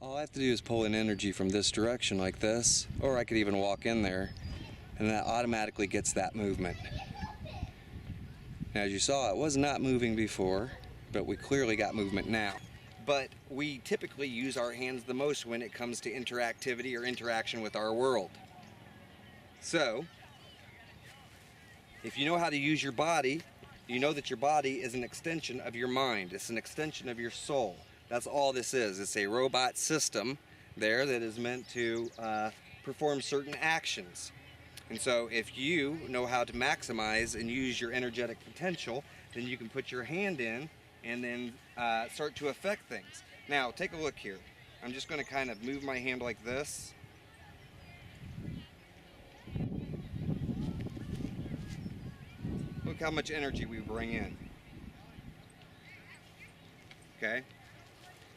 All I have to do is pull in energy from this direction like this, or I could even walk in there, and that automatically gets that movement. Now, as you saw, it was not moving before, but we clearly got movement now. But we typically use our hands the most when it comes to interactivity or interaction with our world. So, if you know how to use your body, you know that your body is an extension of your mind. It's an extension of your soul. That's all this is. It's a robot system there that is meant to perform certain actions. And so if you know how to maximize and use your energetic potential, then you can put your hand in and then start to affect things. Now, take a look here. I'm just going to kind of move my hand like this. Look how much energy we bring in. Okay?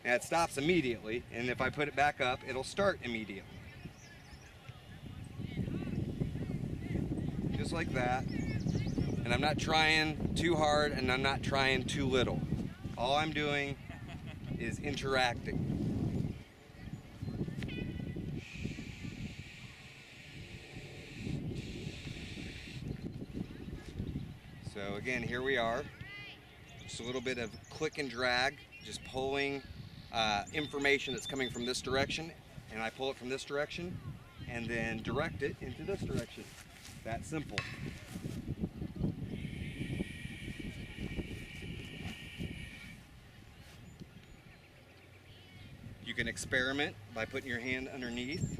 And it stops immediately, and if I put it back up, it'll start immediately. Just like that. And I'm not trying too hard, and I'm not trying too little. All I'm doing is interacting. So again, here we are. Just a little bit of click and drag, just pulling information that's coming from this direction, and I pull it from this direction and then direct it into this direction. That simple. You can experiment by putting your hand underneath.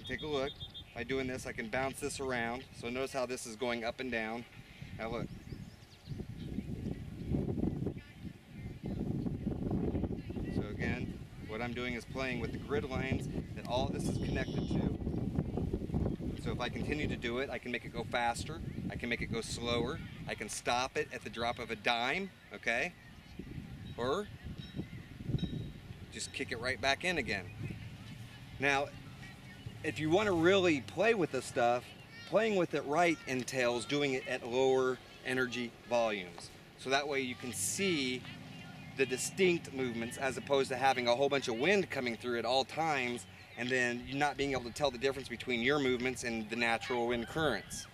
Take a look. By doing this, I can bounce this around. So notice how this is going up and down. Now look. So again, what I'm doing is playing with the grid lines that all of this is connected to. So if I continue to do it, I can make it go faster, I can make it go slower, I can stop it at the drop of a dime, okay? Or just kick it right back in again. Now, if you want to really play with this stuff, playing with it right entails doing it at lower energy volumes. So that way you can see the distinct movements as opposed to having a whole bunch of wind coming through at all times and then you're not being able to tell the difference between your movements and the natural wind currents.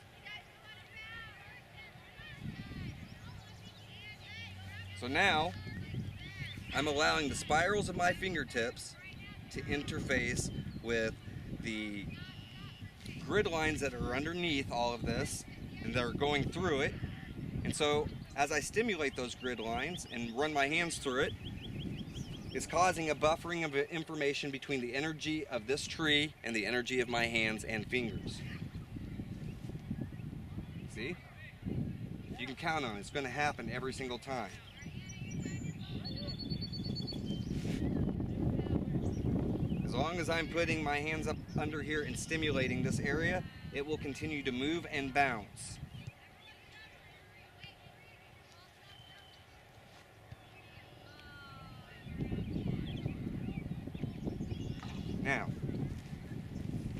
So now I'm allowing the spirals of my fingertips to interface with the grid lines that are underneath all of this and they're going through it. And so as I stimulate those grid lines and run my hands through it, it's causing a buffering of information between the energy of this tree and the energy of my hands and fingers. See? You can count on it. It's going to happen every single time. As long as I'm putting my hands up under here and stimulating this area, it will continue to move and bounce. Now,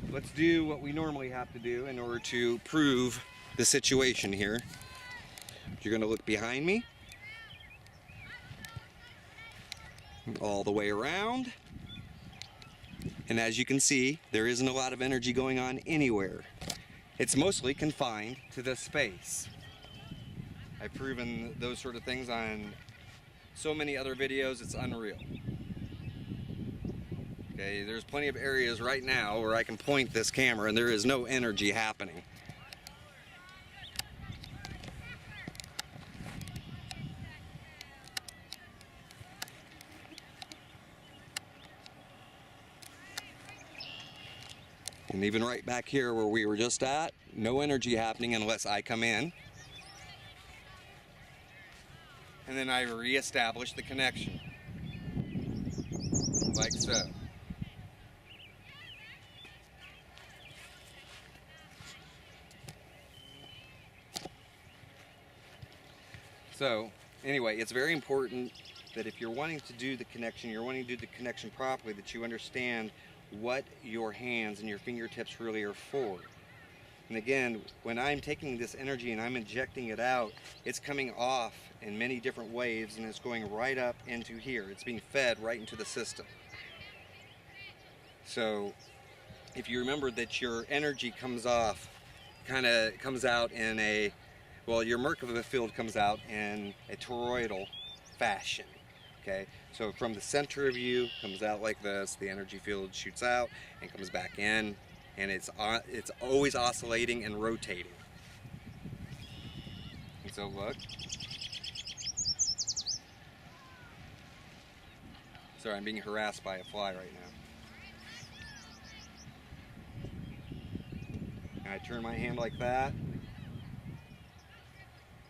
let's do what we normally have to do in order to prove the situation here. You're going to look behind me, all the way around, and as you can see, there isn't a lot of energy going on anywhere. It's mostly confined to this space. I've proven those sort of things on so many other videos, it's unreal. Okay, there's plenty of areas right now where I can point this camera and there is no energy happening. And even right back here where we were just at, no energy happening unless I come in. And then I reestablish the connection. Like so. So, anyway, it's very important that if you're wanting to do the connection, you're wanting to do the connection properly, that you understand what your hands and your fingertips really are for. And again, when I'm taking this energy and I'm injecting it out, it's coming off in many different waves and it's going right up into here. It's being fed right into the system. So if you remember that your energy comes off, kind of comes out in a, well, your Merkaba field comes out in a toroidal fashion. Okay, so from the center of you comes out like this, the energy field shoots out and comes back in, and it's always oscillating and rotating. And so look. Sorry, I'm being harassed by a fly right now. And I turn my hand like that.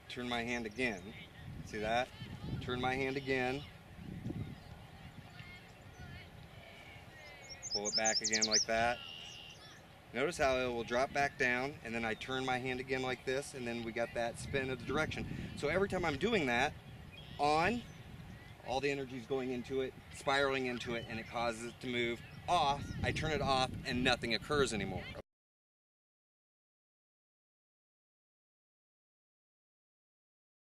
Turn my hand again. See that? Turn my hand again. Pull it back again like that. Notice how it will drop back down, and then I turn my hand again like this, and then we got that spin of the direction. So every time I'm doing that, on, all the energy is going into it, spiraling into it, and it causes it to move. Off, I turn it off, and nothing occurs anymore.